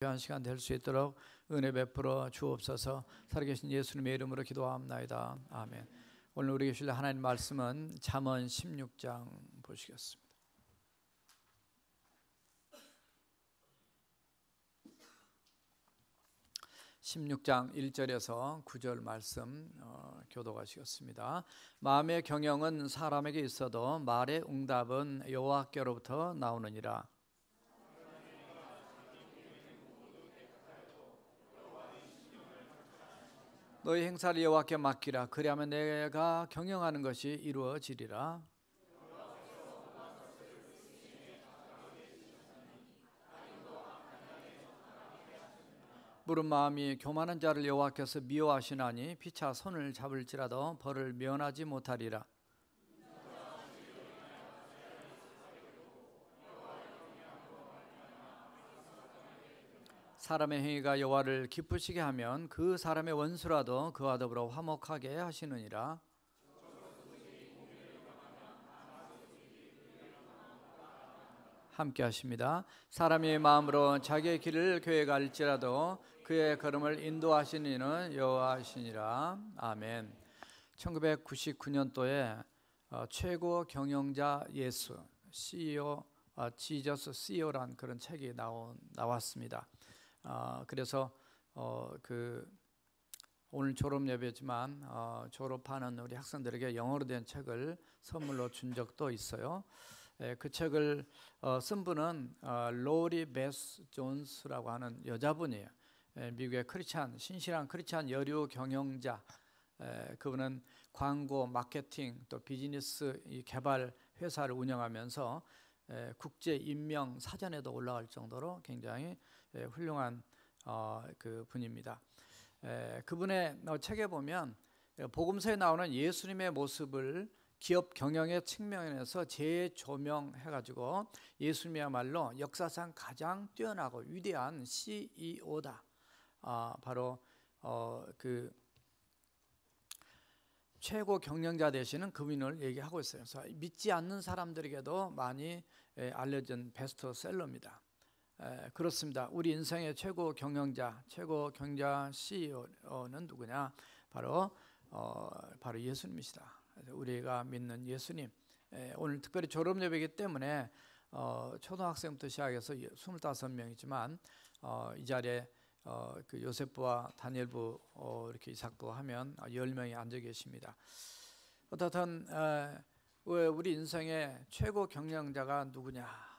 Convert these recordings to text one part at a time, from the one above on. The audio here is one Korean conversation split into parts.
귀한 시간 될 수 있도록 은혜 베풀어 주옵소서. 살아계신 예수님의 이름으로 기도합나이다. 아멘. 오늘 우리에게 주실 하나님 말씀은 잠언 16장 보시겠습니다. (16장) 1절에서 9절 말씀 교독하시겠습니다. 마음의 경영은 사람에게 있어도 말의 응답은 여호와께로부터 나오느니라. 너희 행사를 여호와께 맡기라. 그리하면 내가 경영하는 것이 이루어지리라. 물은 마음이 교만한 자를 여호와께서 미워하시나니 피차 손을 잡을지라도 벌을 면하지 못하리라. 사람의 행위가 여호와를 기쁘시게 하면 그 사람의 원수라도 그와 더불어 화목하게 하시느니라. 함께 하십니다. 사람의 마음으로 자기의 길을 계획할지라도 그의 걸음을 인도하시는 이는 여호와시니라. 아멘. 1999년도에 최고 경영자 예수 CEO 지저스 CEO란 그런 책이 나왔습니다. 그래서 오늘 졸업 예배지만 졸업하는 우리 학생들에게 영어로 된 책을 선물로 준 적도 있어요. 그 책을 쓴 분은 로리 베스 존스라고 하는 여자분이에요. 미국의 신실한 크리스찬 여류 경영자. 그분은 광고, 마케팅, 또 비즈니스 개발 회사를 운영하면서 국제 인명 사전에도 올라갈 정도로 굉장히 훌륭한 그 분입니다. 그분의 책에 보면 복음서에 나오는 예수님의 모습을 기업 경영의 측면에서 재조명해가지고 예수님이야말로 역사상 가장 뛰어나고 위대한 CEO다. 바로 그 최고 경영자 되시는 그분을 얘기하고 있어요. 그래서 믿지 않는 사람들에게도 많이 알려진 베스트셀러입니다. 그렇습니다. 우리 인생의 최고 경영자 CEO는 누구냐? 바로 예수님이시다. 우리가 믿는 예수님. 오늘 특별히 졸업 예배이기 때문에 초등학생부터 시작해서 25명이지만 이 자리에 그 요셉부와 다니엘부 이렇게 이삭부 하면 10명이 앉아 계십니다. 어떻든 우리 인생의 최고 경영자가 누구냐?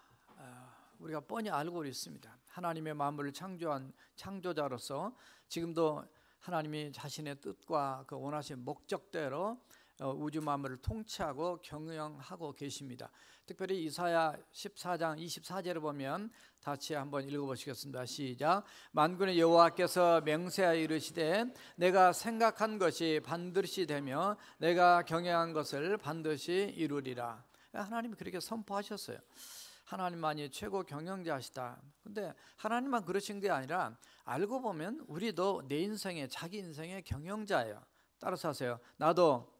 우리가 뻔히 알고 있습니다. 하나님의 만물을 창조한 창조자로서 지금도 하나님이 자신의 뜻과 그 원하신 목적대로 우주 만물을 통치하고 경영하고 계십니다. 특별히 이사야 14장 24절을 보면 다시 한번 읽어보시겠습니다. 시작. 만군의 여호와께서 맹세하여 이르시되 내가 생각한 것이 반드시 되며 내가 경영한 것을 반드시 이루리라. 하나님이 그렇게 선포하셨어요. 하나님만이 최고 경영자시다. 근데 하나님만 그러신 게 아니라 알고 보면 우리도 내 인생의 자기 인생의 경영자예요. 따라서 하세요. 나도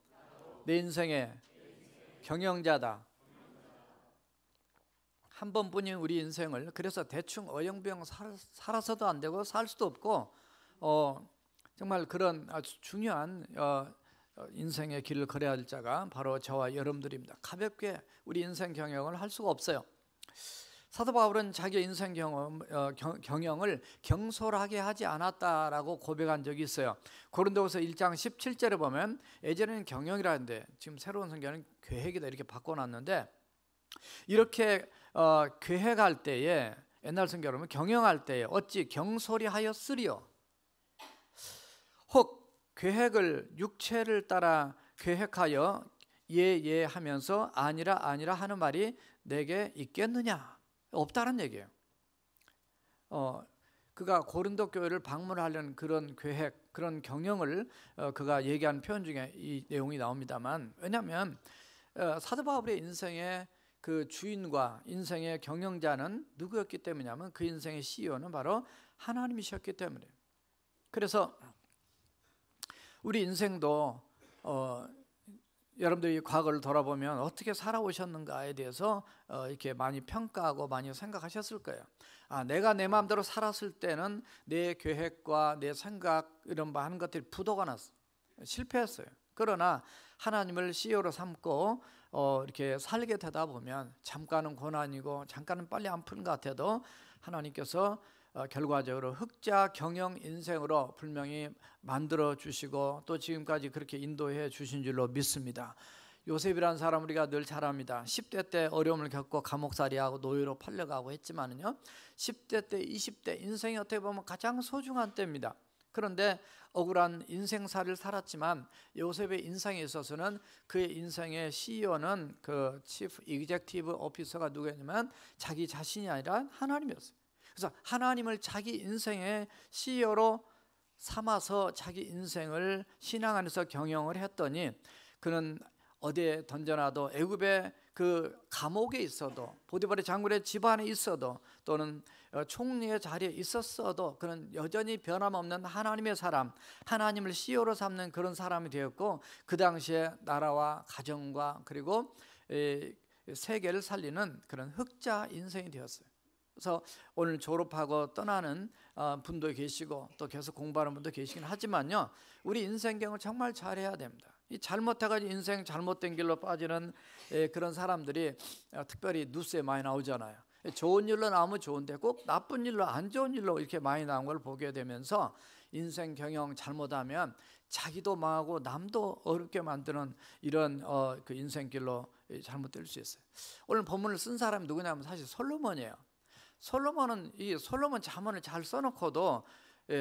내 인생의 경영자다. 한 번뿐인 우리 인생을 그래서 대충 어영부영 살아서도 안 되고 살 수도 없고 정말 그런 아주 중요한 인생의 길을 걸어야 할 자가 바로 저와 여러분들입니다. 가볍게 우리 인생 경영을 할 수가 없어요. 사도 바울은 자기 인생 경영을 경솔하게 하지 않았다라고 고백한 적이 있어요. 고린도후서 1장 17절에 보면 예전에는 경영이라는데 지금 새로운 성경은 계획이다 이렇게 바꿔놨는데 이렇게 계획할 때에 옛날 성경을 보면 경영할 때에 어찌 경솔히 하였으리요. 혹 계획을 육체를 따라 계획하여 예 하면서 아니라 하는 말이 내게 있겠느냐? 없다는 얘기예요. 그가 고린도 교회를 방문하려는 그런 계획, 그런 경영을 그가 얘기한 표현 중에 이 내용이 나옵니다만, 왜냐하면 사도 바울의 인생의 그 주인과 인생의 경영자는 누구였기 때문이냐면 그 인생의 CEO는 바로 하나님이셨기 때문에. 그래서 우리 인생도 여러분들이 과거를 돌아보면 어떻게 살아오셨는가에 대해서 이렇게 많이 평가하고 많이 생각하셨을 거예요. 내가 내 마음대로 살았을 때는 내 계획과 내 생각 이런 거 하는 것들이 부도가 났어요. 실패했어요. 그러나 하나님을 CEO로 삼고 이렇게 살게 되다 보면 잠깐은 고난이고 잠깐은 빨리 안 푸는 것 같아도 하나님께서 결과적으로 흑자 경영 인생으로 분명히 만들어 주시고 또 지금까지 그렇게 인도해 주신 줄로 믿습니다. 요셉이라는 사람 우리가 늘 잘 압니다. 10대 때 어려움을 겪고 감옥살이하고 노예로 팔려가고 했지만은요, 10대 때 20대 인생이 어떻게 보면 가장 소중한 때입니다. 그런데 억울한 인생살이를 살았지만 요셉의 인생에 있어서는 그의 인생의 CEO는 그 Chief Executive Officer가 누구였냐면 자기 자신이 아니라 하나님이었어요. 그래서 하나님을 자기 인생의 CEO로 삼아서 자기 인생을 신앙 안에서 경영을 했더니 그는 어디에 던져놔도 애굽의 그 감옥에 있어도 보디발의 장군의 집안에 있어도 또는 총리의 자리에 있었어도 그는 여전히 변함없는 하나님의 사람, 하나님을 CEO로 삼는 그런 사람이 되었고 그 당시에 나라와 가정과 그리고 세계를 살리는 그런 흑자 인생이 되었어요. 그래서 오늘 졸업하고 떠나는 분도 계시고 또 계속 공부하는 분도 계시긴 하지만요, 우리 인생 경영을 정말 잘해야 됩니다. 이 잘못해가지고 인생 잘못된 길로 빠지는 그런 사람들이 특별히 뉴스에 많이 나오잖아요. 좋은 일로 나오면 좋은데 꼭 나쁜 일로 안 좋은 일로 이렇게 많이 나온 걸 보게 되면서 인생 경영 잘못하면 자기도 망하고 남도 어렵게 만드는 이런 그 인생길로 잘못될 수 있어요. 오늘 본문을 쓴 사람이 누구냐면 사실 솔로몬이에요. 솔로몬은 이 솔로몬 잠언을 잘 써놓고도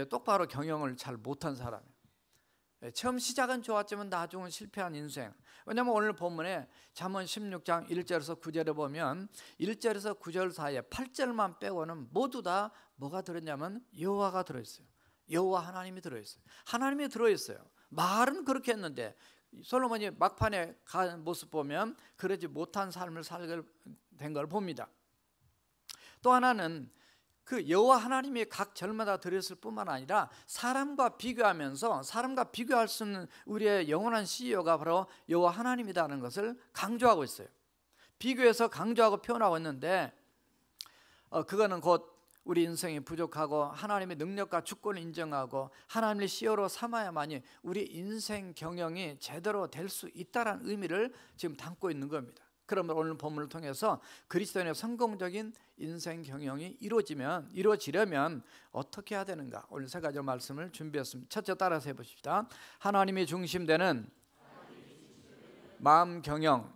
똑바로 경영을 잘 못한 사람이에요. 처음 시작은 좋았지만 나중은 실패한 인생. 왜냐하면 오늘 본문에 잠언 16장 1절에서 9절에 보면 1절에서 9절 사이에 8절만 빼고는 모두 다 뭐가 들었냐면 여호와가 들어있어요. 여호와 하나님이 들어있어요. 하나님이 들어있어요. 말은 그렇게 했는데 솔로몬이 막판에 간 모습 보면 그러지 못한 삶을 살게 된 걸 봅니다. 또 하나는 그 여호와 하나님이 각 절마다 드렸을 뿐만 아니라 사람과 비교하면서 사람과 비교할 수 있는 우리의 영원한 CEO가 바로 여호와 하나님이라는 것을 강조하고 있어요. 비교해서 강조하고 표현하고 있는데 그거는 곧 우리 인생이 부족하고 하나님의 능력과 주권을 인정하고 하나님의 CEO로 삼아야만이 우리 인생 경영이 제대로 될 수 있다는 의미를 지금 담고 있는 겁니다. 그러면 오늘 본문을 통해서 그리스도인의 성공적인 인생 경영이 이루어지려면 어떻게 해야 되는가? 오늘 세 가지 말씀을 준비했습니다. 첫째 따라서 해보십시다. 하나님이 중심되는 마음 경영.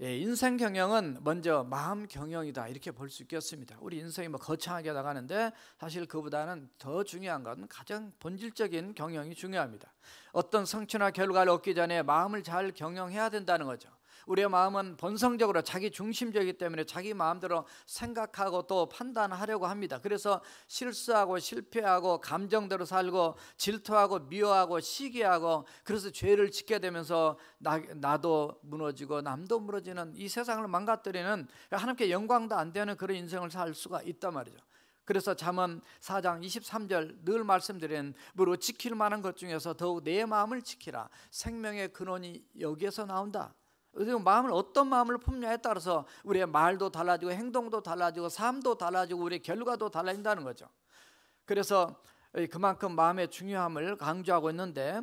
인생 경영은 먼저 마음 경영이다 이렇게 볼 수 있겠습니다. 우리 인생이 뭐 거창하게 나가는데 사실 그보다는 더 중요한 것은 가장 본질적인 경영이 중요합니다. 어떤 성취나 결과를 얻기 전에 마음을 잘 경영해야 된다는 거죠. 우리의 마음은 본성적으로 자기 중심적이기 때문에 자기 마음대로 생각하고 또 판단하려고 합니다. 그래서 실수하고 실패하고 감정대로 살고 질투하고 미워하고 시기하고 그래서 죄를 짓게 되면서 나도 무너지고 남도 무너지는 이 세상을 망가뜨리는 하나님께 영광도 안 되는 그런 인생을 살 수가 있단 말이죠. 그래서 잠언 4장 23절 늘 말씀드린 무릇 지킬 만한 것 중에서 더욱 내 마음을 지키라. 생명의 근원이 여기에서 나온다. 마음을 어떤 마음을 품냐에 따라서 우리의 말도 달라지고 행동도 달라지고 삶도 달라지고 우리의 결과도 달라진다는 거죠. 그래서 그만큼 마음의 중요함을 강조하고 있는데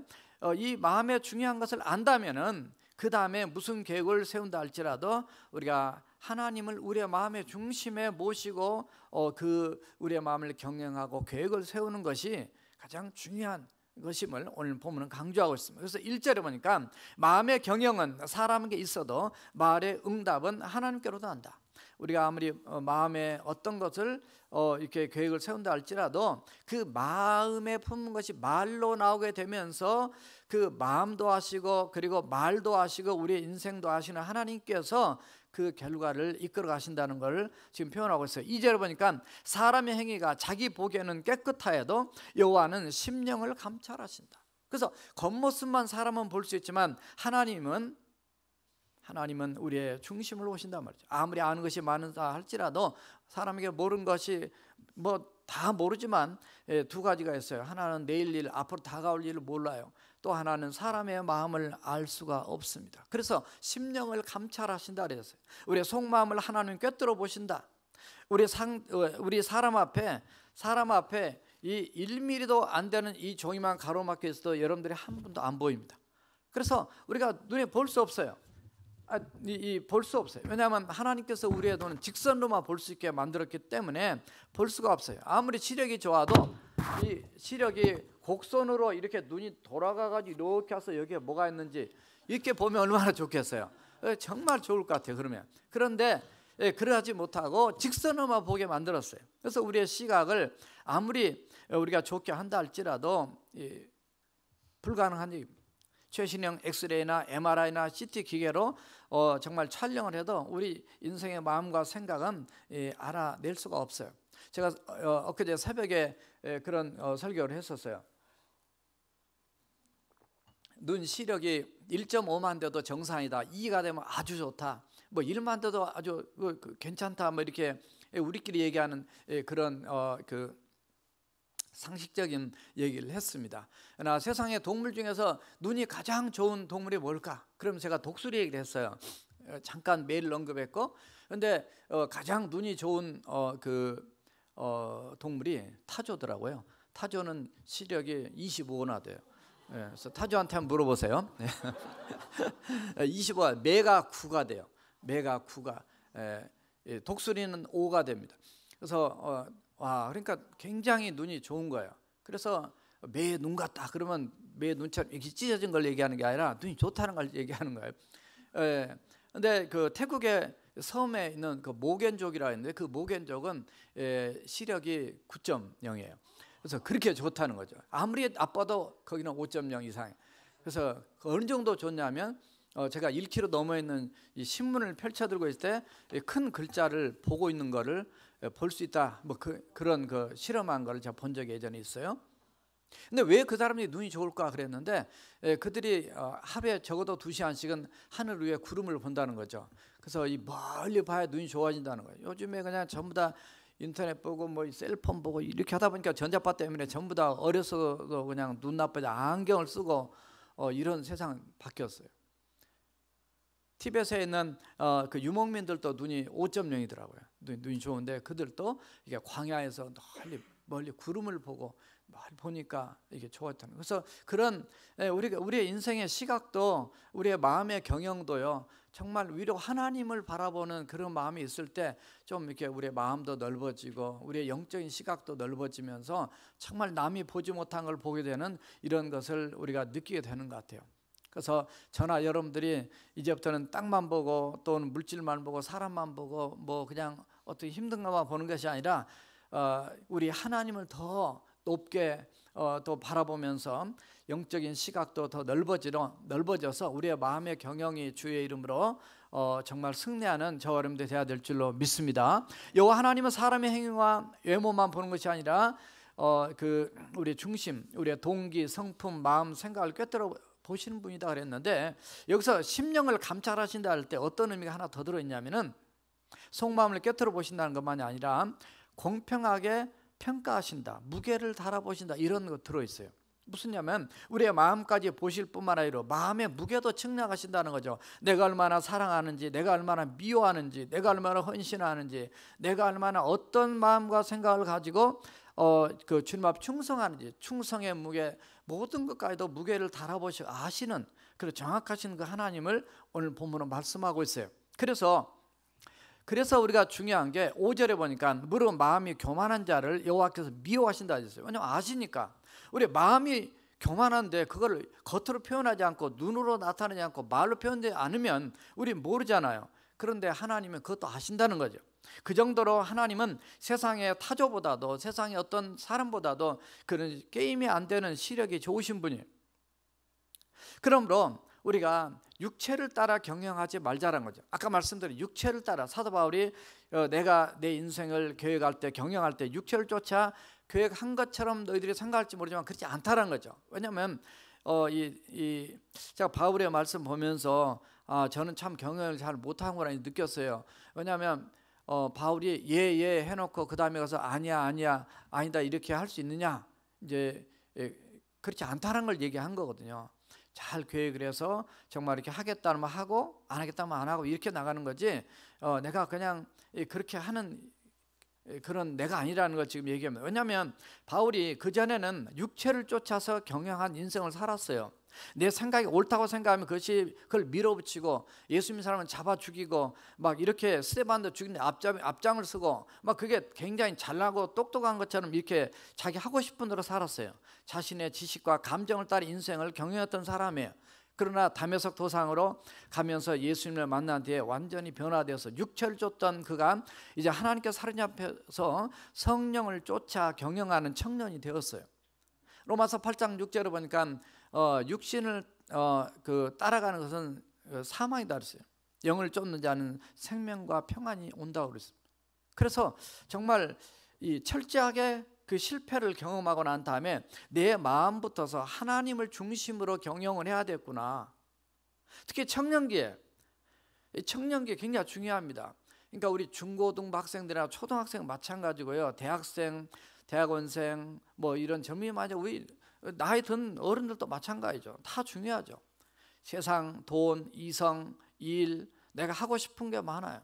이 마음의 중요한 것을 안다면은 그 다음에 무슨 계획을 세운다 할지라도 우리가 하나님을 우리의 마음의 중심에 모시고 그 우리의 마음을 경영하고 계획을 세우는 것이 가장 중요한 것임을 오늘 본문은 강조하고 있습니다. 그래서 1절에 보니까 마음의 경영은 사람에게 있어도 말의 응답은 하나님께로도 한다. 우리가 아무리 마음에 어떤 것을 이렇게 계획을 세운다 할지라도 그 마음에 품는 것이 말로 나오게 되면서 그 마음도 하시고 그리고 말도 하시고 우리의 인생도 하시는 하나님께서 그 결과를 이끌어 가신다는 걸 지금 표현하고 있어요. 2절에 보니까 사람의 행위가 자기 보기에는 깨끗하여도 여호와는 심령을 감찰하신다. 그래서 겉모습만 사람은 볼 수 있지만 하나님은 우리의 중심을 보신단 말이죠. 아무리 아는 것이 많다 할지라도 사람에게 모르는 것이 뭐 다 모르지만 두 가지가 있어요. 하나는 내일 일, 앞으로 다가올 일을 몰라요. 또 하나는 사람의 마음을 알 수가 없습니다. 그래서 심령을 감찰하신다 그랬어요. 우리의 속마음을 하나님 꿰뚫어 보신다. 우리 사람 앞에 이 1mm도 안 되는 이 종이만 가로막혀 있어도 여러분들이 한 분도 안 보입니다. 그래서 우리가 눈에 볼 수 없어요. 볼 수 없어요. 왜냐하면 하나님께서 우리의 눈은 직선으로만 볼 수 있게 만들었기 때문에 볼 수가 없어요. 아무리 시력이 좋아도 이 시력이 곡선으로 이렇게 눈이 돌아가가지고 이렇게 와서 여기에 뭐가 있는지 이렇게 보면 얼마나 좋겠어요. 정말 좋을 것 같아요. 그런데 그러하지 못하고 직선으로만 보게 만들었어요. 그래서 우리의 시각을 아무리 우리가 좋게 한다 할지라도 불가능한 일입니다. 최신형 엑스레이나 MRI나 CT 기계로 정말 촬영을 해도 우리 인생의 마음과 생각은 알아낼 수가 없어요. 제가 엊그제 새벽에 그런 설교를 했었어요. 눈 시력이 1.5만 돼도 정상이다. 2가 되면 아주 좋다. 뭐 1만 돼도 아주 괜찮다. 뭐 이렇게 우리끼리 얘기하는 그런 상식적인 얘기를 했습니다. 그러나 세상의 동물 중에서 눈이 가장 좋은 동물이 뭘까? 그럼 제가 독수리 얘기를 했어요. 잠깐 매일 언급했고, 근데 가장 눈이 좋은 동물이 타조더라고요. 타조는 시력이 25나 돼요. 그래서 타조한테 한번 물어보세요. 25가 매가 9가 돼요. 매가 9가 독수리는 5가 됩니다. 그래서 그러니까 굉장히 눈이 좋은 거예요. 그래서 매 눈 같다 그러면 매 눈처럼 이렇게 찢어진 걸 얘기하는 게 아니라 눈이 좋다는 걸 얘기하는 거예요. 근데 그 태국의 섬에 있는 그 모겐족이라 했는데 그 모겐족은 시력이 9.0이에요. 그래서 그렇게 좋다는 거죠. 아무리 나빠도 거기는 5.0 이상이에요. 그래서 어느 정도 좋냐면 제가 1km 넘어 있는 이 신문을 펼쳐들고 있을 때 큰 글자를 보고 있는 거를 볼 수 있다. 뭐 그런 실험한 거를 제가 본 적이 예전에 있어요. 근데 왜 그 사람들이 눈이 좋을까 그랬는데 그들이 하루에 적어도 2시간씩은 하늘 위에 구름을 본다는 거죠. 그래서 이 멀리 봐야 눈이 좋아진다는 거예요. 요즘에 그냥 전부 다 인터넷 보고 뭐 셀폰 보고 이렇게 하다 보니까 전자파 때문에 전부 다 어려서도 그냥 눈 나빠져 안경을 쓰고 이런 세상 바뀌었어요. 티벳에 있는 그 유목민들도 눈이 5.0이더라고요. 눈이 좋은데 그들도 이게 광야에서 멀리 구름을 보고 멀리 보니까 이게 좋았다는 거예요. 그래서 그런 우리의 인생의 시각도 우리의 마음의 경영도요. 정말 위로 하나님을 바라보는 그런 마음이 있을 때 좀 이렇게 우리의 마음도 넓어지고 우리의 영적인 시각도 넓어지면서 정말 남이 보지 못한 걸 보게 되는 이런 것을 우리가 느끼게 되는 것 같아요. 그래서 저나 여러분들이 이제부터는 땅만 보고 또는 물질만 보고 사람만 보고 뭐 그냥 어떻게 힘든 것만 보는 것이 아니라 우리 하나님을 더 높게 또 바라보면서 영적인 시각도 더 넓어져서 우리의 마음의 경영이 주의 이름으로 정말 승리하는 저와 여러분들이 되어야 될 줄로 믿습니다. 여호와 하나님은 사람의 행위와 외모만 보는 것이 아니라 우리의 중심, 우리의 동기, 성품, 마음, 생각을 꿰뚫어 보시는 분이다 그랬는데 여기서 심령을 감찰하신다 할 때 어떤 의미가 하나 더 들어있냐면은 속마음을 꿰뚫어 보신다는 것만이 아니라 공평하게 평가하신다, 무게를 달아보신다 이런 거 들어있어요. 무슨냐면 우리의 마음까지 보실 뿐만 아니라 마음의 무게도 측량하신다는 거죠. 내가 얼마나 사랑하는지, 내가 얼마나 미워하는지, 내가 얼마나 헌신하는지, 내가 얼마나 어떤 마음과 생각을 가지고 그 주님 앞 충성하는지, 충성의 무게 모든 것까지도 무게를 달아보시고 아시는 그런 정확하신 그 하나님을 오늘 본문은 말씀하고 있어요. 그래서 우리가 중요한 게 5절에 보니까 무릇 마음이 교만한 자를 여호와께서 미워하신다 했어요. 왜냐하면 아시니까. 우리 마음이 교만한데 그걸 겉으로 표현하지 않고 눈으로 나타내지 않고 말로 표현되지 않으면 우리 모르잖아요. 그런데 하나님은 그것도 아신다는 거죠. 그 정도로 하나님은 세상의 타조보다도 세상의 어떤 사람보다도 그런 게임이 안 되는 시력이 좋으신 분이에요. 그러므로 우리가 육체를 따라 경영하지 말자는 거죠. 아까 말씀드린 육체를 따라 사도 바울이 내가 내 인생을 계획할 때 경영할 때 육체를 쫓아 계획한 것처럼 너희들이 생각할지 모르지만 그렇지 않다는 거죠. 왜냐하면 제가 바울의 말씀 보면서 저는 참 경영을 잘 못하는구나 느꼈어요. 왜냐하면 바울이 예 해놓고 그 다음에 가서 아니다 이렇게 할 수 있느냐? 이제 그렇지 않다는 걸 얘기한 거거든요. 잘 계획을 해서 정말 이렇게 하겠다면 하고 안 하겠다면 안 하고 이렇게 나가는 거지. 내가 그냥 그렇게 하는 그런 내가 아니라는 걸 지금 얘기합니다. 왜냐하면 바울이 그전에는 육체를 쫓아서 경영한 인생을 살았어요. 내 생각이 옳다고 생각하면 그걸 밀어붙이고 예수 믿는 사람은 잡아 죽이고 막 이렇게 스데반도 죽이는 앞장을 쓰고 막 그게 굉장히 잘나고 똑똑한 것처럼 이렇게 자기 하고 싶은 대로 살았어요. 자신의 지식과 감정을 따라 인생을 경영했던 사람이에요. 그러나 다메섹 도상으로 가면서 예수님을 만난 뒤에 완전히 변화되어서 육체를 쫓던 그가 이제 하나님께 사로잡혀서 성령을 쫓아 경영하는 청년이 되었어요. 로마서 8장 6절을 보니까 육신을 따라가는 것은 사망이다 그랬어요. 영을 쫓는 자는 생명과 평안이 온다고 그랬어요. 그래서 정말 이 철저하게 그 실패를 경험하고 난 다음에 내 마음부터서 하나님을 중심으로 경영을 해야 됐구나. 특히 청년기에 굉장히 중요합니다. 그러니까 우리 중고등부 학생들이나 초등학생 마찬가지고요. 대학생, 대학원생 뭐 이런 젊은이 마저 우리 나이 든 어른들도 마찬가지죠. 다 중요하죠. 세상, 돈, 이성, 일, 내가 하고 싶은 게 많아요.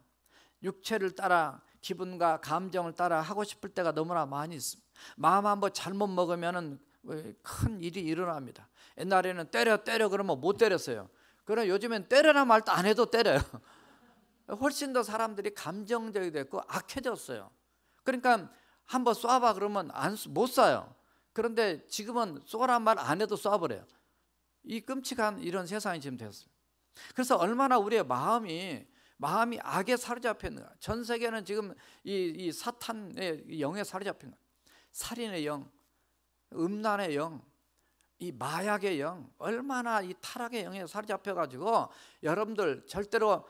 육체를 따라 기분과 감정을 따라 하고 싶을 때가 너무나 많이 있습니다. 마음 한번 잘못 먹으면 큰 일이 일어납니다. 옛날에는 때려 그러면 못 때렸어요. 그러나 요즘엔 때려라 말도 안 해도 때려요. 훨씬 더 사람들이 감정적이 됐고 악해졌어요. 그러니까 한번 쏴봐 그러면 못 쏴요. 그런데 지금은 쏘란 말 안 해도 쏴버려요. 이 끔찍한 이런 세상이 지금 됐어요. 그래서 얼마나 우리의 마음이 악에 사로잡혀 있는가. 전 세계는 지금 이 사탄의 영에 사로잡힌 거예요. 살인의 영, 음란의 영, 이 마약의 영, 얼마나 이 타락의 영에 사로잡혀가지고 여러분들 절대로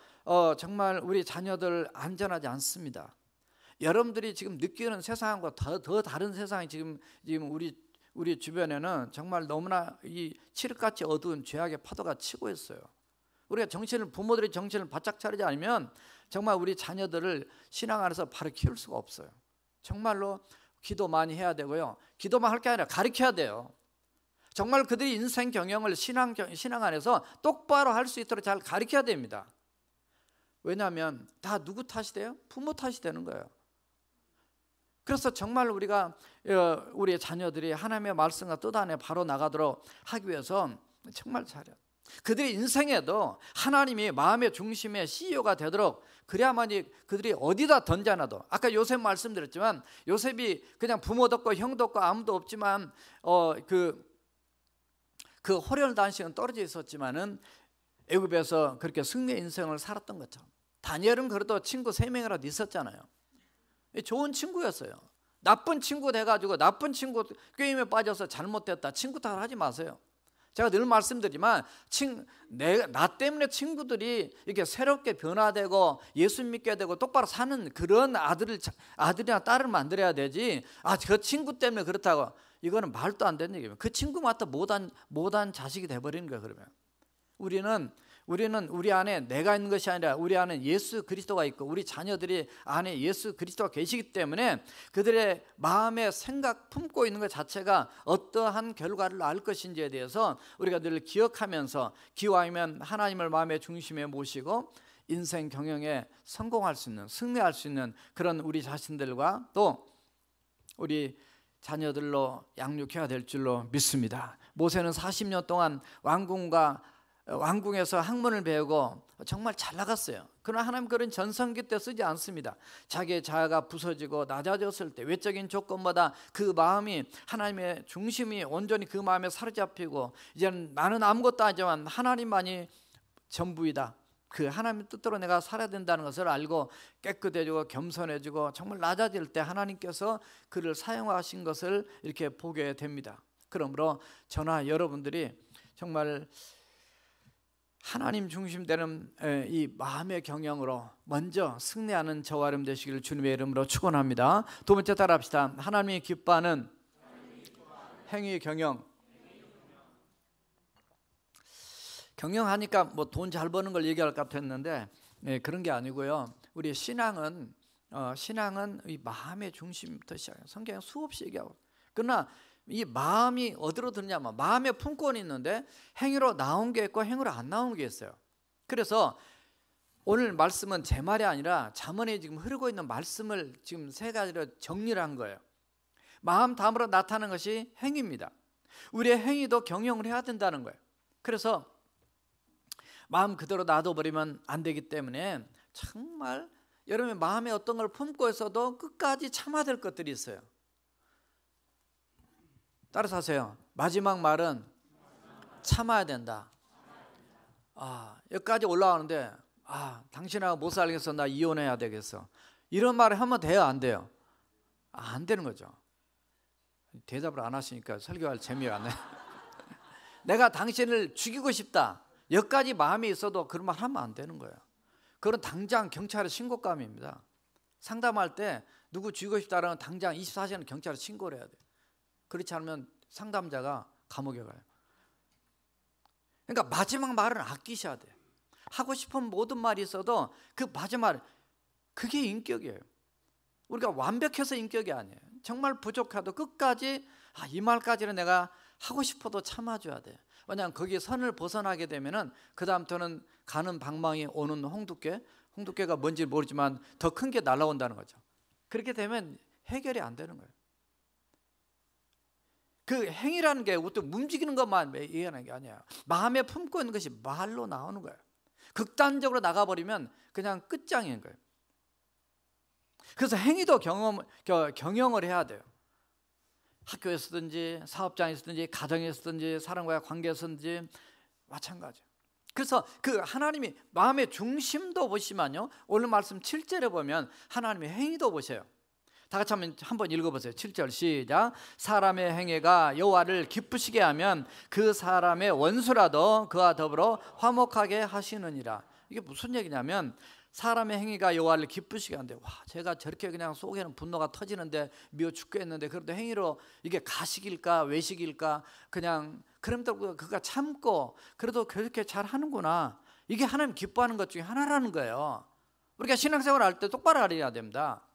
정말 우리 자녀들 안전하지 않습니다. 여러분들이 지금 느끼는 세상과 더 다른 세상이 지금 우리 주변에는 정말 너무나 이 칠흑같이 어두운 죄악의 파도가 치고 있어요. 우리가 부모들이 정신을 바짝 차리지 않으면 정말 우리 자녀들을 신앙 안에서 바로 키울 수가 없어요. 정말로 기도 많이 해야 되고요. 기도만 할 게 아니라 가르쳐야 돼요. 정말 그들이 인생 경영을 신앙 안에서 똑바로 할 수 있도록 잘 가르쳐야 됩니다. 왜냐하면 다 누구 탓이 돼요? 부모 탓이 되는 거예요. 그래서 정말 우리의 자녀들이 하나님의 말씀과 뜻 안에 바로 나가도록 하기 위해서 정말 잘해요. 그들이 인생에도 하나님이 마음의 중심의 CEO가 되도록 그래야만이 그들이 어디다 던져놔도, 아까 요셉 말씀드렸지만 요셉이 그냥 부모도 없고 형도 없고 아무도 없지만 그 호련단식은 떨어져 있었지만은 애굽에서 그렇게 승리의 인생을 살았던 것처럼 다니엘은 그래도 친구 3명이라도 있었잖아요. 좋은 친구였어요. 나쁜 친구 돼가지고 나쁜 친구 게임에 빠져서 잘못됐다 친구 탓을 하지 마세요. 제가 늘 말씀드리지만 나 때문에 친구들이 이렇게 새롭게 변화되고 예수 믿게 되고 똑바로 사는 그런 아들이나 딸을 만들어야 되지, 그 친구 때문에 그렇다고, 이거는 말도 안 되는 얘기예요. 그 친구마다 못한 자식이 돼버리는 거예요. 그러면 우리는 우리 안에 내가 있는 것이 아니라 우리 안에 예수 그리스도가 있고 우리 자녀들이 안에 예수 그리스도가 계시기 때문에 그들의 마음의 생각 품고 있는 것 자체가 어떠한 결과를 낳을 것인지에 대해서 우리가 늘 기억하면서 기왕이면 하나님을 마음의 중심에 모시고 인생 경영에 성공할 수 있는, 승리할 수 있는 그런 우리 자신들과 또 우리 자녀들로 양육해야 될 줄로 믿습니다. 모세는 40년 동안 왕궁에서 학문을 배우고 정말 잘 나갔어요. 그러나 하나님 그런 전성기 때 쓰지 않습니다. 자기의 자아가 부서지고 낮아졌을 때 외적인 조건보다 그 마음이 하나님의 중심이 온전히 그 마음에 사로잡히고 이제는 나는 아무것도 아니지만 하나님만이 전부이다, 그 하나님의 뜻대로 내가 살아야 된다는 것을 알고 깨끗해지고 겸손해지고 정말 낮아질 때 하나님께서 그를 사용하신 것을 이렇게 보게 됩니다. 그러므로 저나 여러분들이 정말 하나님 중심되는 이 마음의 경영으로 먼저 승리하는 저와 여러분 되시기를 주님의 이름으로 축원합니다. 두 번째 따라합시다. 하나님이 기뻐하는 행위 경영. 경영하니까 뭐 돈 잘 버는 걸 얘기할 것 같았는데 그런 게 아니고요. 우리 신앙은 신앙은 이 마음의 중심부터 시작해요. 성경에 수없이 얘기하고. 그러나 이 마음이 어디로 드느냐면 마음에 품권이 있는데 행위로 나온 게 있고 행위로 안 나온 게 있어요. 그래서 오늘 말씀은 제 말이 아니라 잠언에 지금 흐르고 있는 말씀을 지금 세 가지로 정리를 한 거예요. 마음 다음으로 나타나는 것이 행위입니다. 우리의 행위도 경영을 해야 된다는 거예요. 그래서 마음 그대로 놔둬버리면 안 되기 때문에 정말 여러분의 마음에 어떤 걸 품고 있어도 끝까지 참아야 될 것들이 있어요. 따라서 하세요. 마지막 말은 참아야 된다. 여기까지 올라가는데 당신하고 못 살겠어, 나 이혼해야 되겠어, 이런 말을 하면 돼요, 안 돼요? 안 되는 거죠. 대답을 안 하시니까 설교할 재미가 안 나요. 내가 당신을 죽이고 싶다, 여기까지 마음이 있어도 그런 말 하면 안 되는 거예요. 그건 당장 경찰에 신고감입니다. 상담할 때 누구 죽이고 싶다라는 당장 24시간 경찰에 신고를 해야 돼요. 그렇지 않으면 상담자가 감옥에 가요. 그러니까 마지막 말은 아끼셔야 돼요. 하고 싶은 모든 말이 있어도 그 마지막 말, 그게 인격이에요. 우리가 완벽해서 인격이 아니에요. 정말 부족해도 끝까지 이 말까지는 내가 하고 싶어도 참아줘야 돼요. 왜냐하면 거기에 선을 벗어나게 되면은 그 다음부터는 가는 방망이 오는 홍두깨가 뭔지 모르지만 더 큰 게 날아온다는 거죠. 그렇게 되면 해결이 안 되는 거예요. 그 행위라는 게 어떤 움직이는 것만 얘기하는 게 아니에요. 마음에 품고 있는 것이 말로 나오는 거예요. 극단적으로 나가버리면 그냥 끝장인 거예요. 그래서 행위도 경영을 해야 돼요. 학교에서든지 사업장에서든지 가정에서든지 사람과의 관계에서든지 마찬가지예요. 그래서 그 하나님이 마음의 중심도 보시면요, 오늘 말씀 7절에 보면 하나님의 행위도 보세요. 다 같이 한번 읽어보세요. 7절 시작. 사람의 행위가 여호와를 기쁘시게 하면 그 사람의 원수라도 그와 더불어 화목하게 하시느니라. 이게 무슨 얘기냐면 사람의 행위가 여호와를 기쁘시게 하는데, 제가 저렇게 그냥 속에는 분노가 터지는데 미워 죽겠는데 그래도 행위로 이게 가식일까 외식일까 그냥 그럼도 그가 참고 그래도 그렇게 잘 하는구나, 이게 하나님 기뻐하는 것 중에 하나라는 거예요. 우리가 신앙생활 할 때 똑바로 알아야 됩니다.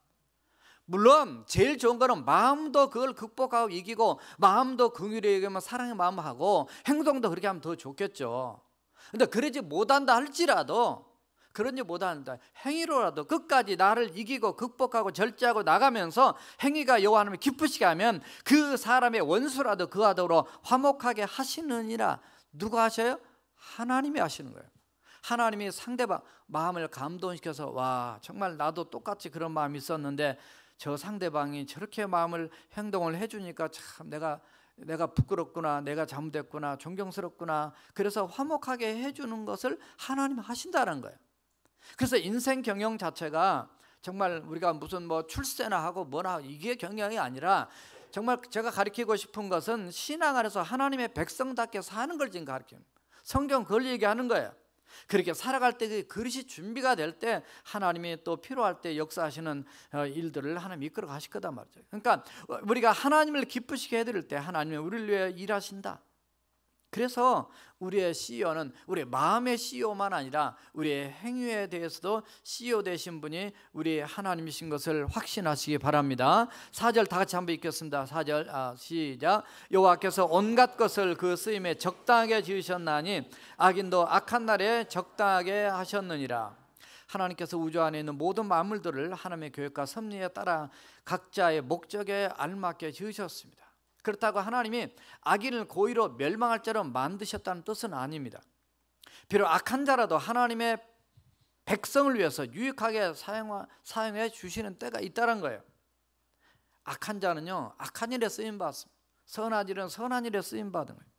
물론 제일 좋은 거는 마음도 그걸 극복하고 이기고 마음도 긍휼히 여기면 사랑의 마음 하고 행동도 그렇게 하면 더 좋겠죠. 근데 그러지 못한다 할지라도, 그러지 못한다 행위로라도 끝까지 나를 이기고 극복하고 절제하고 나가면서 행위가 여호와 하나님을 기쁘시게 하면 그 사람의 원수라도 그와 더불어 화목하게 하시느니라. 누가 하셔요? 하나님이 하시는 거예요. 하나님이 상대방 마음을 감동시켜서 정말 나도 똑같이 그런 마음이 있었는데 저 상대방이 저렇게 행동을 해주니까 참 내가 부끄럽구나, 내가 잘못했구나, 존경스럽구나, 그래서 화목하게 해주는 것을 하나님이 하신다는 거예요. 그래서 인생 경영 자체가 정말 우리가 무슨 출세나 하고 뭐나 이게 경영이 아니라 정말 제가 가르치고 싶은 것은 신앙 안에서 하나님의 백성답게 사는 걸 지금 가르쳐요. 성경 그걸 얘기하는 거예요. 그렇게 살아갈 때 그 그릇이 준비가 될 때 하나님이 또 필요할 때 역사하시는 일들을 하나님 이끌어 가실 거다 말이죠. 그러니까 우리가 하나님을 기쁘시게 해드릴 때 하나님이 우리를 위해 일하신다. 그래서 우리의 CEO는 우리의 마음의 CEO만 아니라 우리의 행위에 대해서도 CEO 되신 분이 우리 하나님이신 것을 확신하시기 바랍니다. 4절 다 같이 한번 읽겠습니다. 4절 시작. 여호와께서 온갖 것을 그 쓰임에 적당하게 지으셨나니 악인도 악한 날에 적당하게 하셨느니라. 하나님께서 우주 안에 있는 모든 만물들을 하나님의 계획과 섭리에 따라 각자의 목적에 알맞게 지으셨습니다. 그렇다고 하나님이 악인을 고의로 멸망할 자로 만드셨다는 뜻은 아닙니다. 비록 악한 자라도 하나님의 백성을 위해서 유익하게 사용해 주시는 때가 있다는 거예요. 악한 자는요, 악한 일에 쓰임 받습니다. 선한 일은 선한 일에 쓰임 받은 거예요.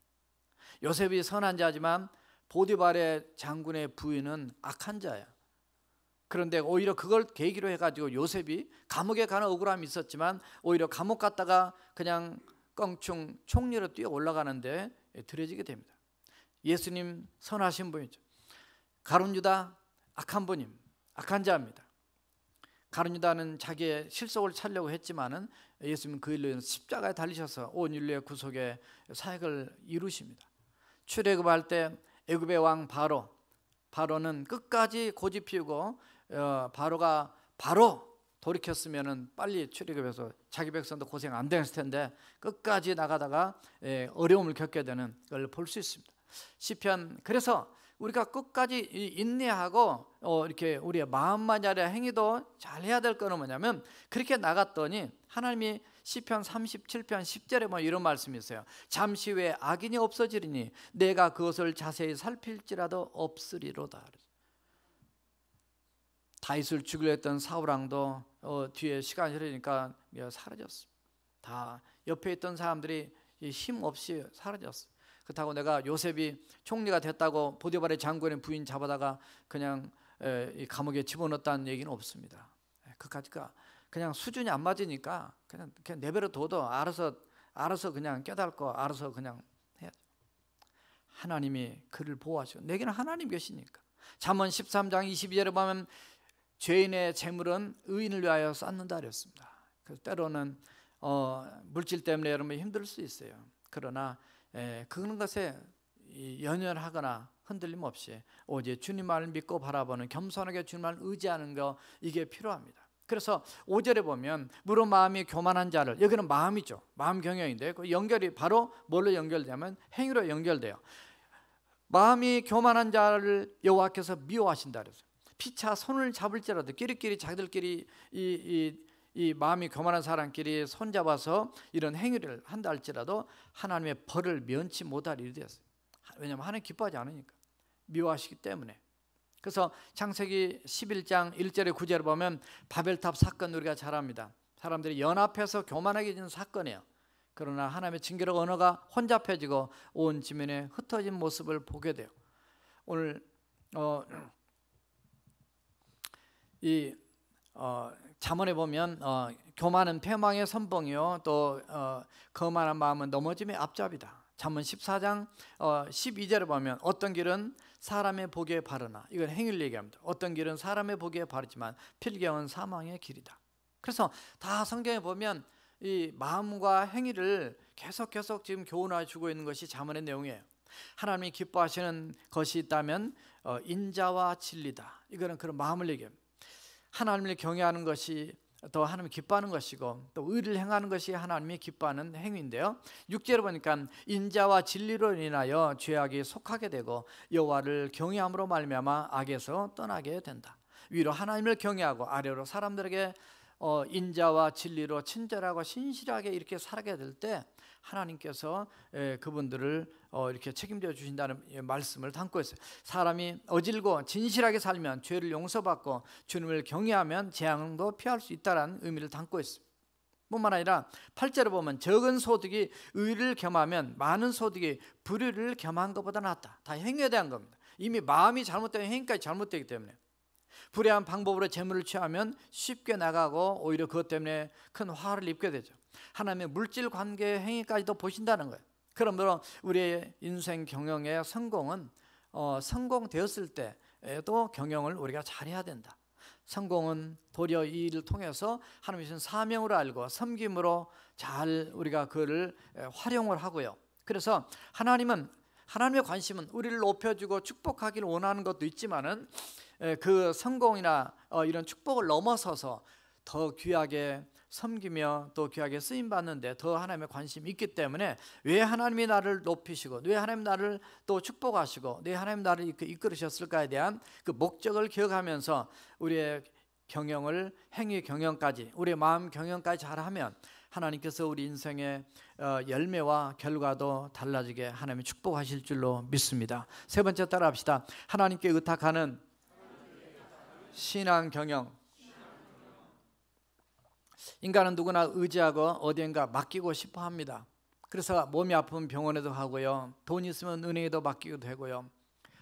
요셉이 선한 자지만 보디발의 장군의 부인은 악한 자예요. 그런데 오히려 그걸 계기로 해가지고 요셉이 감옥에 가는 억울함이 있었지만 오히려 감옥 갔다가 그냥 껑충 총리로 뛰어 올라가는데 들여지게 됩니다. 예수님 선하신 분이죠. 가룟 유다 악한 분임, 악한 자입니다. 가룟 유다는 자기의 실속을 찾려고 했지만은 예수님은 그 일로 십자가에 달리셔서 온 인류의 구속의 사역을 이루십니다. 출애굽할 때 애굽의 왕 바로는 끝까지 고집 피우고 바로가 바로 돌이켰으면은 빨리 출애굽해서 자기 백성도 고생 안 됐을 텐데 끝까지 나가다가 어려움을 겪게 되는 걸 볼 수 있습니다. 시편, 그래서 우리가 끝까지 인내하고 이렇게 우리의 마음만 잘해야 행위도 잘 해야 될 거는 뭐냐면, 그렇게 나갔더니 하나님이 시편 37편 10절에 뭐 이런 말씀이 있어요. 잠시 후에 악인이 없어지리니 내가 그것을 자세히 살필지라도 없으리로다. 다윗을 죽이려 했던 사울왕도 뒤에 시간이 흐르니까 사라졌어. 다 옆에 있던 사람들이 힘 없이 사라졌어. 그렇다고 내가 요셉이 총리가 됐다고 보디발의 장군의 부인 잡아다가 그냥 이 감옥에 집어넣었다는 얘기는 없습니다. 그까지가 그냥 수준이 안 맞으니까 그냥 내버려 둬도 알아서 그냥 깨닫고 알아서 그냥 해야죠. 하나님이 그를 보호하시고, 내게는 하나님 계시니까. 잠언 13장 22절에 보면 죄인의 재물은 의인을 위하여 쌓는다 그랬습니다. 그래서 때로는 물질 때문에 여러분 힘들 수 있어요. 그러나 그런 것에 연연하거나 흔들림 없이 오직 주님만을 믿고 바라보는, 겸손하게 주님만을 의지하는 거, 이게 필요합니다. 그래서 5절에 보면 무릇 마음이 교만한 자를, 여기는 마음이죠. 마음 경영인데 그 연결이 바로 뭘로 연결되냐면 행위로 연결돼요. 마음이 교만한 자를 여호와께서 미워하신다 그랬어요. 피차 손을 잡을지라도 끼리끼리 자기들끼리 이 마음이 교만한 사람끼리 손잡아서 이런 행위를 한다 할지라도 하나님의 벌을 면치 못할 일이 되었어요. 왜냐하면 하나님 기뻐하지 않으니까, 미워하시기 때문에. 그래서 창세기 11장 1절에 9절에 보면 바벨탑 사건 우리가 잘 압니다. 사람들이 연합해서 교만하게 된 사건이에요. 그러나 하나님의 징계로 언어가 혼잡해지고 온 지면에 흩어진 모습을 보게 돼요. 오늘 잠언에 보면 교만은 패망의 선봉이요 또 거만한 마음은 넘어짐의 앞잡이다. 잠언 14장 12절에 보면 어떤 길은 사람의 보기에 바르나, 이건 행위를 얘기합니다. 어떤 길은 사람의 보기에 바르지만 필경은 사망의 길이다. 그래서 다 성경에 보면 이 마음과 행위를 계속 지금 교훈해 주고 있는 것이 잠언의 내용이에요. 하나님이 기뻐하시는 것이 있다면 인자와 진리다. 이거는 그런 마음을 얘기합니다. 하나님을 경외하는 것이 또 하나님이 기뻐하는 것이고, 또 의를 행하는 것이 하나님이 기뻐하는 행위인데요. 6절에 보니까 인자와 진리로 인하여 죄악이 속하게 되고 여호와를 경외함으로 말미암아 악에서 떠나게 된다. 위로 하나님을 경외하고 아래로 사람들에게 인자와 진리로 친절하고 신실하게 이렇게 살게 될 때 하나님께서 그분들을 이렇게 책임져 주신다는 말씀을 담고 있어요. 사람이 어질고 진실하게 살면 죄를 용서받고 주님을 경외하면 재앙도 피할 수 있다는 의미를 담고 있어요. 뿐만 아니라 8절에 보면 적은 소득이 의를 겸하면 많은 소득이 불의를 겸한 것보다 낫다. 다 행위에 대한 겁니다. 이미 마음이 잘못되면 행위까지 잘못되기 때문에. 불의한 방법으로 재물을 취하면 쉽게 나가고 오히려 그것 때문에 큰 화를 입게 되죠. 하나님의 물질 관계 행위까지도 보신다는 거예요. 그러므로 우리의 인생 경영의 성공은 성공되었을 때에도 경영을 우리가 잘해야 된다. 성공은 도리어 이 일을 통해서 하나님의 주신 사명으로 알고 섬김으로 잘 우리가 그를 활용을 하고요. 그래서 하나님의 관심은 우리를 높여주고 축복하기를 원하는 것도 있지만은 그 성공이나 이런 축복을 넘어서서 더 귀하게 섬기며 또 귀하게 쓰임 받는데 더 하나님의 관심이 있기 때문에 왜 하나님이 나를 높이시고 왜 하나님 나를 또 축복하시고 왜 하나님 나를 이끌으셨을까에 대한 그 목적을 기억하면서 우리의 경영을, 행위 경영까지, 우리의 마음 경영까지 잘하면 하나님께서 우리 인생의 열매와 결과도 달라지게 하나님이 축복하실 줄로 믿습니다. 세 번째 따라합시다. 하나님께 의탁하는 신앙 경영. 인간은 누구나 의지하고 어디엔가 맡기고 싶어 합니다. 그래서 몸이 아프면 병원에도 가고요, 돈이 있으면 은행에도 맡기도 되고요,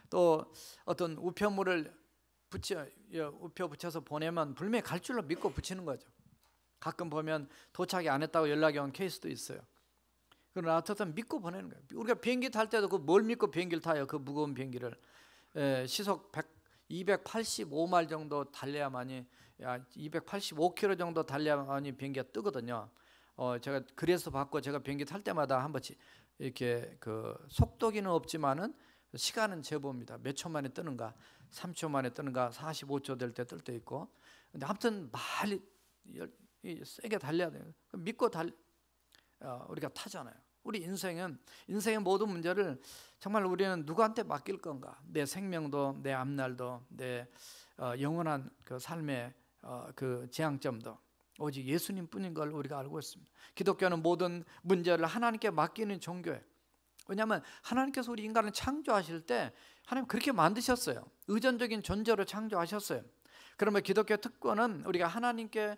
또 어떤 우편물을 우표 붙여서 보내면 분명히 갈 줄로 믿고 붙이는 거죠. 가끔 보면 도착이 안 했다고 연락이 온 케이스도 있어요. 그러나 어쨌든 믿고 보내는 거예요. 우리가 비행기 탈 때도 그 뭘 믿고 비행기를 타요? 그 무거운 비행기를. 시속 285마일 정도 달려야만이, 285km 정도 달려야만이 비행기가 뜨거든요. 제가 그래서 봤고, 제가 비행기 탈 때마다 한 번씩 이렇게 그 속도기는 없지만은 시간은 제법입니다. 몇 초 만에 뜨는가, 3초 만에 뜨는가, 45초 될 때 뜰 때 있고. 근데 아무튼 세게 달려야 돼요. 믿고 우리가 타잖아요. 우리 인생의 모든 문제를 정말 우리는 누구한테 맡길 건가? 내 생명도, 내 앞날도, 내 영원한 그 삶의 그 재앙점도 오직 예수님뿐인 걸 우리가 알고 있습니다. 기독교는 모든 문제를 하나님께 맡기는 종교예요. 왜냐하면 하나님께서 우리 인간을 창조하실 때 하나님 그렇게 만드셨어요. 의존적인 존재로 창조하셨어요. 그러면 기독교 특권은 우리가 하나님께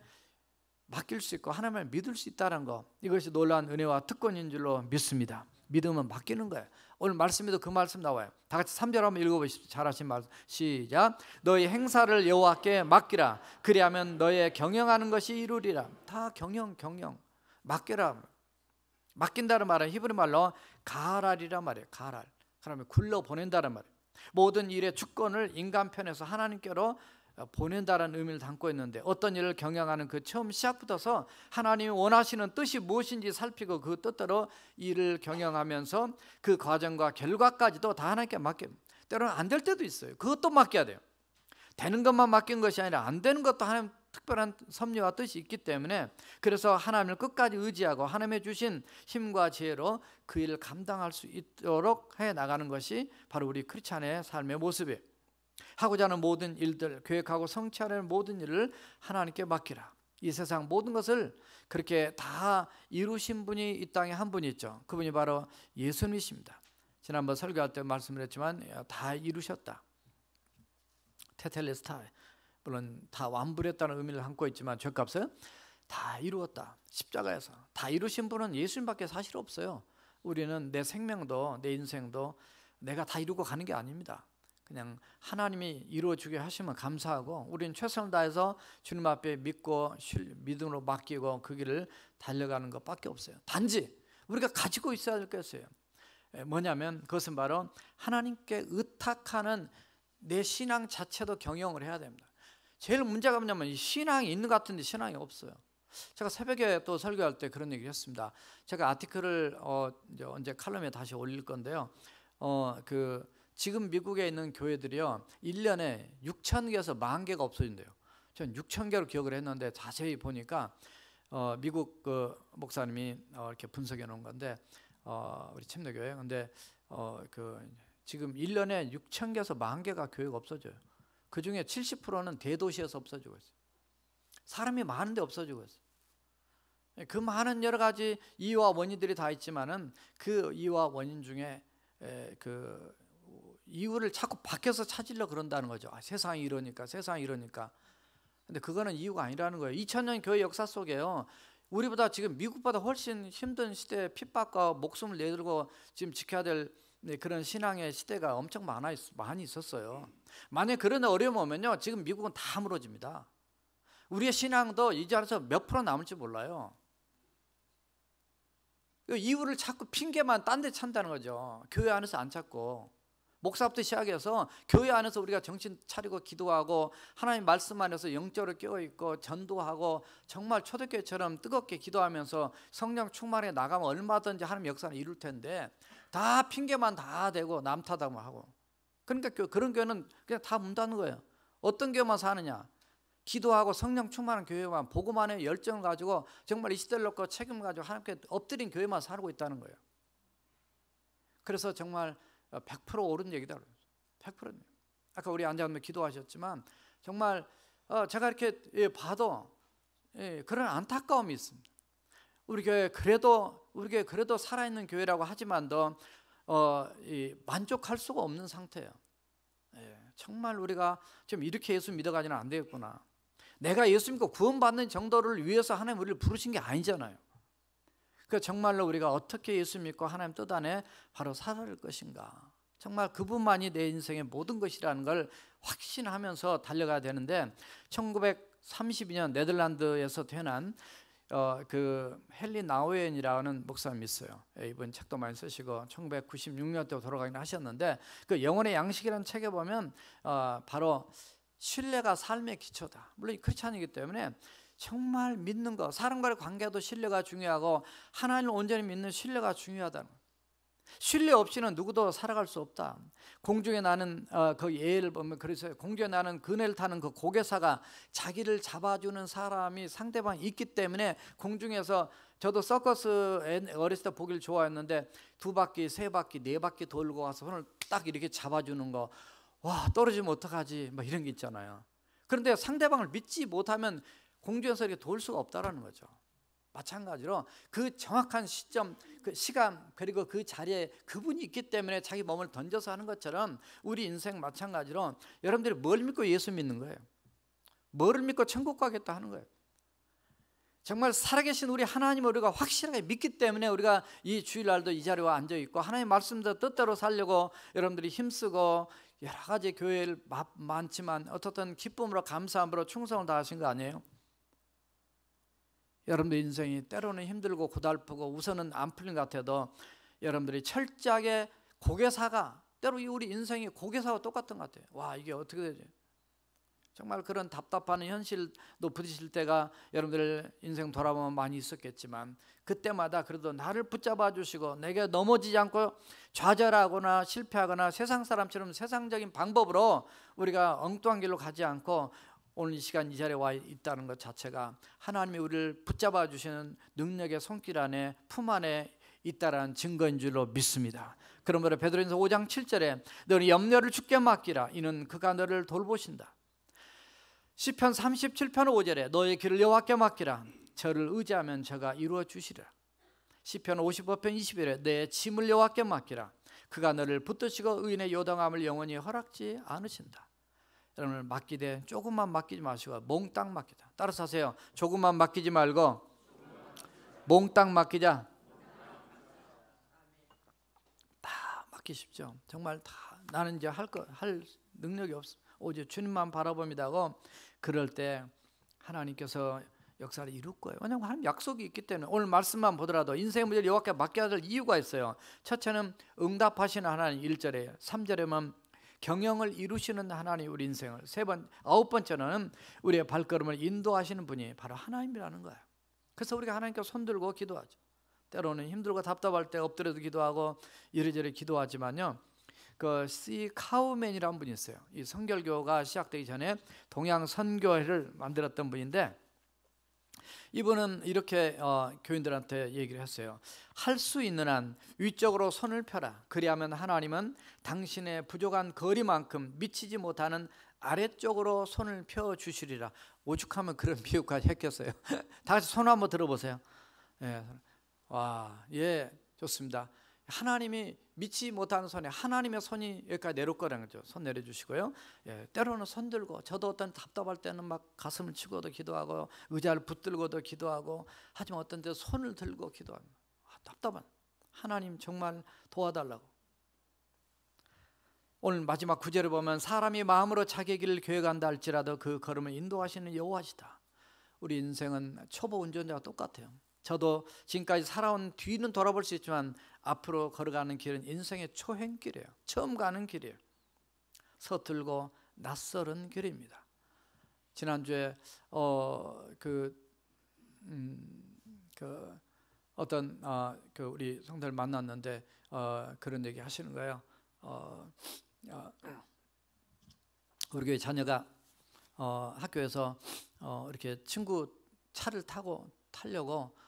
맡길 수 있고 하나님을 믿을 수 있다는 거, 이것이 놀라운 은혜와 특권인 줄로 믿습니다. 믿으면 맡기는 거예요. 오늘 말씀에도 그 말씀 나와요. 다 같이 3절 한번 읽어보십시오. 잘하신 말씀. 시작. 너희 행사를 여호와께 맡기라. 그리하면 너의 경영하는 것이 이루리라. 다 경영 맡겨라. 맡긴다는 말은 히브리 말로 가랄이란 말이에요. 가랄. 그러면 굴러 보낸다는 말이에요. 모든 일의 주권을 인간 편에서 하나님께로 보낸다는 의미를 담고 있는데, 어떤 일을 경영하는 그 처음 시작부터서 하나님이 원하시는 뜻이 무엇인지 살피고 그 뜻대로 일을 경영하면서 그 과정과 결과까지도 다 하나님께 맡깁니다. 때로는 안 될 때도 있어요. 그것도 맡겨야 돼요. 되는 것만 맡긴 것이 아니라 안 되는 것도 하나님 특별한 섭리와 뜻이 있기 때문에, 그래서 하나님을 끝까지 의지하고 하나님의 주신 힘과 지혜로 그 일을 감당할 수 있도록 해 나가는 것이 바로 우리 크리스찬의 삶의 모습이에요. 하고자 하는 모든 일들, 계획하고 성취하려는 모든 일을 하나님께 맡기라. 이 세상 모든 것을 그렇게 다 이루신 분이 이 땅에 한 분이 있죠. 그분이 바로 예수님이십니다. 지난번 설교할 때 말씀을 했지만 다 이루셨다. 테텔레스타, 물론 다 완불했다는 의미를 담고 있지만 죄값을 다 이루었다. 십자가에서 다 이루신 분은 예수님밖에 사실 없어요. 우리는 내 생명도 내 인생도 내가 다 이루고 가는 게 아닙니다. 그냥 하나님이 이루어주게 하시면 감사하고, 우리는 최선을 다해서 주님 앞에 믿음으로 맡기고 그 길을 달려가는 것밖에 없어요. 단지 우리가 가지고 있어야 될 게 있어요. 뭐냐면 그것은 바로 하나님께 의탁하는 내 신앙 자체도 경영을 해야 됩니다. 제일 문제가 뭐냐면 이 신앙이 있는 것 같은데 신앙이 없어요. 제가 새벽에 또 설교할 때 그런 얘기를 했습니다. 제가 아티클을 이제 언제 칼럼에 다시 올릴 건데요. 지금 미국에 있는 교회들이요, 1년에 6,000개에서 10,000개가 없어진대요. 전 6,000개로 기억을 했는데 자세히 보니까 미국 그 목사님이 이렇게 분석해 놓은 건데, 우리 침례교회. 근데 지금 1년에 6,000개에서 10,000개가 교회가 없어져요. 그 중에 70%는 대도시에서 없어지고 있어요. 사람이 많은데 없어지고 있어요. 그 많은 여러 가지 이유와 원인들이 다 있지만은 그 이유와 원인 중에 그 이유를 자꾸 밖에서 찾으려고 그런다는 거죠. 세상이 이러니까. 근데 그거는 이유가 아니라는 거예요. 2000년 교회 역사 속에요, 우리보다 지금 미국보다 훨씬 힘든 시대에 핍박과 목숨을 내들고 지금 지켜야 될 그런 신앙의 시대가 엄청 많이 있었어요. 만약에 그런 어려움 오면요, 지금 미국은 다 무너집니다. 우리의 신앙도 이 자리에서 몇 프로 남을지 몰라요. 이유를 자꾸 핑계만 딴 데 찾는다는 거죠. 교회 안에서 안 찾고, 목사부터 시작해서 교회 안에서 우리가 정신 차리고 기도하고 하나님 말씀 안에서 영적으로 깨어있고 전도하고 정말 초대교회처럼 뜨겁게 기도하면서 성령 충만해 나가면 얼마든지 하나님 역사는 이룰 텐데, 다 핑계만 다 대고 남 탓하고 하고, 그러니까 그런 교회는 그냥 다 문 닫는 거예요. 어떤 교회만 사느냐? 기도하고 성령 충만한 교회만, 복음 안에 열정을 가지고 정말 이 시대를 놓고 책임을 가지고 하나님께 엎드린 교회만 살고 있다는 거예요. 그래서 정말 100% 옳은 얘기다. 100%. 아까 우리 앉아서 기도하셨지만 정말 제가 이렇게 봐도 그런 안타까움이 있습니다. 우리 교회 그래도 살아있는 교회라고 하지만도 만족할 수가 없는 상태예요. 정말 우리가 좀 이렇게 예수 믿어가지는 안 되겠구나. 내가 예수 믿고 구원받는 정도를 위해서 하나님 우리를 부르신 게 아니잖아요. 그 정말로 우리가 어떻게 예수 믿고 하나님 뜻 안에 바로 살아갈 것인가, 정말 그분만이 내 인생의 모든 것이라는 걸 확신하면서 달려가야 되는데, 1932년 네덜란드에서 태어난 그 헨리 나우엔이라는 목사님이 있어요. 이분 책도 많이 쓰시고 1996년대 돌아가긴 하셨는데, 그 영혼의 양식이라는 책에 보면 바로 신뢰가 삶의 기초다. 물론 크리스찬이기 때문에 정말 믿는 거, 사람과의 관계도 신뢰가 중요하고 하나님을 온전히 믿는 신뢰가 중요하다는 거예요. 신뢰 없이는 누구도 살아갈 수 없다. 공중에 나는 그 예를 보면 그래서 공중에 나는 그네를 타는 그 고개사가 자기를 잡아주는 사람이 상대방이 있기 때문에 공중에서 저도 서커스 어렸을 때 보기를 좋아했는데 2바퀴, 3바퀴, 4바퀴 돌고 가서 손을 딱 이렇게 잡아주는 거, 와 떨어지면 어떡하지 막 이런 게 있잖아요. 그런데 상대방을 믿지 못하면 공중에서 이렇게 돌 수가 없다라는 거죠. 마찬가지로 그 정확한 시점, 그 시간, 그리고 그 자리에 그분이 있기 때문에 자기 몸을 던져서 하는 것처럼 우리 인생 마찬가지로 여러분들이 뭘 믿고 예수 믿는 거예요? 뭐를 믿고 천국 가겠다 하는 거예요? 정말 살아계신 우리 하나님을 우리가 확실하게 믿기 때문에 우리가 이 주일날도 이 자리에 앉아있고 하나님의 말씀도 뜻대로 살려고 여러분들이 힘쓰고 여러 가지 교회를 많지만 어떻든 기쁨으로 감사함으로 충성을 다하신 거 아니에요? 여러분들 인생이 때로는 힘들고 고달프고 우선은 안 풀린 것 같아도 여러분들이 철저하게 고개사가, 때로 우리 인생이 고개사와 똑같은 것 같아요. 와 이게 어떻게 되지? 정말 그런 답답한 현실도 부딪힐 때가 여러분들 인생 돌아보면 많이 있었겠지만 그때마다 그래도 나를 붙잡아 주시고 내게 넘어지지 않고 좌절하거나 실패하거나 세상 사람처럼 세상적인 방법으로 우리가 엉뚱한 길로 가지 않고 오늘 이 시간 이 자리에 와 있다는 것 자체가 하나님이 우리를 붙잡아 주시는 능력의 손길 안에, 품 안에 있다라는 증거인 줄로 믿습니다. 그러므로 베드로전서 5장 7절에 너는 염려를 주께 맡기라 이는 그가 너를 돌보신다. 시편 37편 5절에 너의 길을 여호와께 맡기라 저를 의지하면 저가 이루어 주시리라. 시편 55편 21절에 내 짐을 여호와께 맡기라 그가 너를 붙드시고 의인의 요동함을 영원히 허락지 않으신다. 여러분을 맡기되 조금만 맡기지 마시고 몽땅 맡기자. 따라서 하세요. 조금만 맡기지 말고 몽땅 맡기자. 다 맡기십시오. 정말 다 나는 이제 할 능력이 없어. 오직 주님만 바라봅니다 하고 그럴 때 하나님께서 역사를 이룰 거예요. 왜냐하면 하나님 약속이 있기 때문에. 오늘 말씀만 보더라도 인생의 문제를 여호와께 맡겨야 될 이유가 있어요. 첫째는 응답하시는 하나님 1절에, 3절에만 경영을 이루시는 하나님 우리 인생을, 아홉 번째는 우리의 발걸음을 인도하시는 분이 바로 하나님이라는 거예요. 그래서 우리가 하나님께 손들고 기도하죠. 때로는 힘들고 답답할 때 엎드려도 기도하고 이리저리 기도하지만요, 그 C 카우맨이라는 분이 있어요. 이 성결교가 시작되기 전에 동양 선교회를 만들었던 분인데 이분은 이렇게 교인들한테 얘기를 했어요. 할 수 있는 한 위쪽으로 손을 펴라. 그리하면 하나님은 당신의 부족한 거리만큼 미치지 못하는 아래쪽으로 손을 펴주시리라. 오죽하면 그런 비유까지 했겠어요. 다 같이 손 한번 들어보세요. 예. 와, 예, 좋습니다. 하나님이 미치지 못하는 손에 하나님의 손이 여기까지 내려올 거라는 거죠. 손 내려주시고요. 예, 때로는 손 들고 저도 어떤 답답할 때는 막 가슴을 치고도 기도하고 의자를 붙들고도 기도하고 하지만 어떤 때 손을 들고 기도합니다. 답답한 하나님 정말 도와달라고. 오늘 마지막 구절을 보면 사람이 마음으로 자기 길을 계획한다 할지라도 그 걸음을 인도하시는 여호와시다. 우리 인생은 초보 운전자와 똑같아요. 저도 지금까지 살아온 뒤는 돌아볼 수 있지만 앞으로 걸어가는 길은 인생의 초행길이에요. 처음 가는 길이에요. 서툴고 낯설은 길입니다. 지난주에 어떤 그 우리 성도를 만났는데 그런 얘기 하시는 거예요. 우리 교회 자녀가 학교에서 이렇게 친구 차를 타려고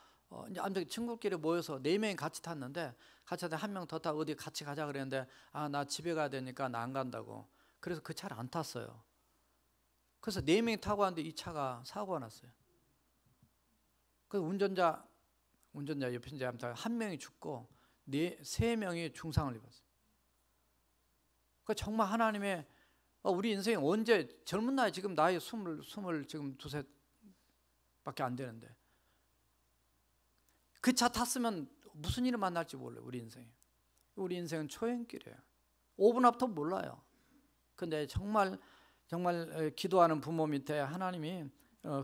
이제 아무튼 친구끼리 모여서 4명이 같이 탔는데 같이 한 명 더 타고 어디 같이 가자 그랬는데 나 집에 가야 되니까 나 안 간다고. 그래서 그 차를 안 탔어요. 그래서 4명이 타고 왔는데 이 차가 사고가 났어요. 그 운전자 옆에 이제 아무튼 1명이 죽고 3명이 중상을 입었어요. 그 정말 하나님의 우리 인생이 언제 젊은 나이 지금 나이 20 지금 두세 밖에 안 되는데 그 차 탔으면 무슨 일을 만날지 몰라요. 우리 인생은 초행길이에요. 5분 앞도 몰라요. 근데 정말 기도하는 부모 밑에 하나님이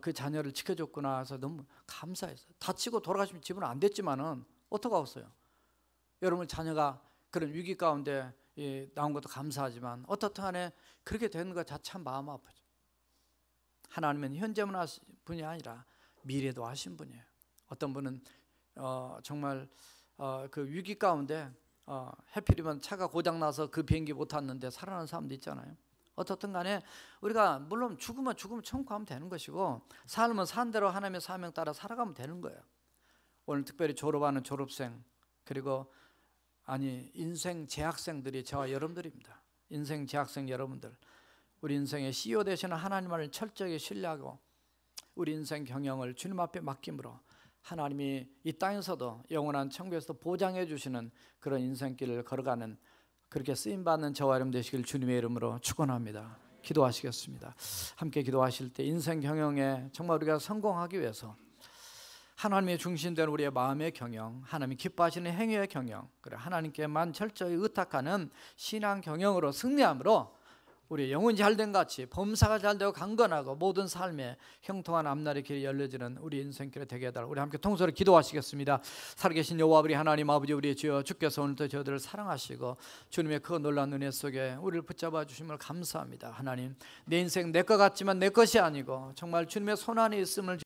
그 자녀를 지켜줬구나 해서 너무 감사했어요. 다치고 돌아가시면 집은 안 됐지만은 어떡하겠어요. 여러분 자녀가 그런 위기 가운데 나온 것도 감사하지만 어떻든 간에 그렇게 되는 것 자체 참 마음 아프죠. 하나님은 현재만 하신 분이 아니라 미래도 하신 분이에요. 어떤 분은 정말 그 위기 가운데 해필이면 차가 고장나서 그 비행기 못 탔는데 살아난 사람도 있잖아요. 어떻든 간에 우리가 물론 죽으면 청구하면 되는 것이고, 삶은 산 대로 하나님의 사명 따라 살아가면 되는 거예요. 오늘 특별히 졸업하는 졸업생, 그리고 인생 재학생들이 저와 여러분들입니다. 인생 재학생 여러분들, 우리 인생의 CEO 되시는 하나님을 철저히 신뢰하고 우리 인생 경영을 주님 앞에 맡김으로 하나님이 이 땅에서도 영원한 천국에서도 보장해 주시는 그런 인생길을 걸어가는, 그렇게 쓰임받는 저와 여러분 되시길 주님의 이름으로 축원합니다. 기도하시겠습니다. 함께 기도하실 때 인생 경영에 정말 우리가 성공하기 위해서 하나님의 중심된 우리의 마음의 경영, 하나님이 기뻐하시는 행위의 경영, 그래 하나님께만 철저히 의탁하는 신앙 경영으로 승리함으로 우리 영혼이 잘된 같이 범사가 잘되고 강건하고 모든 삶에 형통한 앞날의 길이 열려지는 우리 인생길이 되게 해달라. 우리 함께 통솔히 기도하시겠습니다. 살아계신 여호와 우리 하나님 아버지, 우리 주여, 주께서 오늘도 저희들을 사랑하시고 주님의 그 놀라운 은혜 속에 우리를 붙잡아 주심을 감사합니다. 하나님, 내 인생 내 것 같지만 내 것이 아니고 정말 주님의 손 안에 있음을